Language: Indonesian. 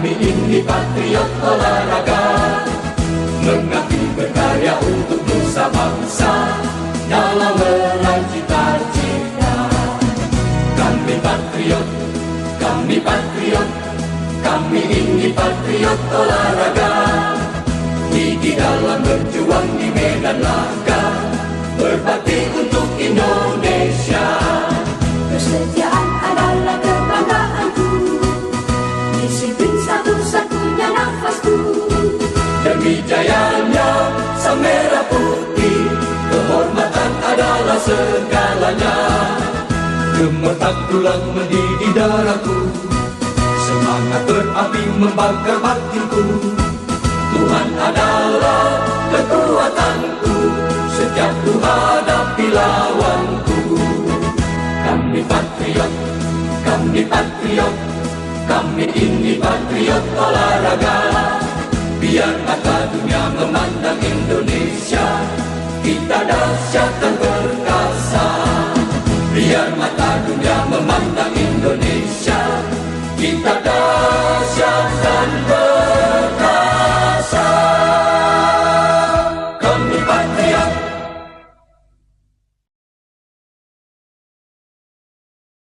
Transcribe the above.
Kami ini patriot olahraga, mengabdi berkarya untuk nusa bangsa dalam meraih cita-cita. Kami patriot, kami patriot, kami ini patriot olahraga. Gigi dalam berjuang di medan laga, berbakti untuk Indonesia. Kesetiaan adalah kebanggaanku, disiplin satu-satunya nafasku. Demi jayanya sang merah putih, kehormatan adalah segalanya. Gemetar tulang mendidih darahku, semangat berapi membakar batinku. Tuhan adalah kekuatanku, setiap ku hadapi lawanku. Kami patriot, kami patriot, kami ini patriot olahraga. Biar mata dunia memandang Indonesia, kita dahsyat dan perkasa. Biar mata dunia memandang Indonesia, kita dahsyat dan perkasa.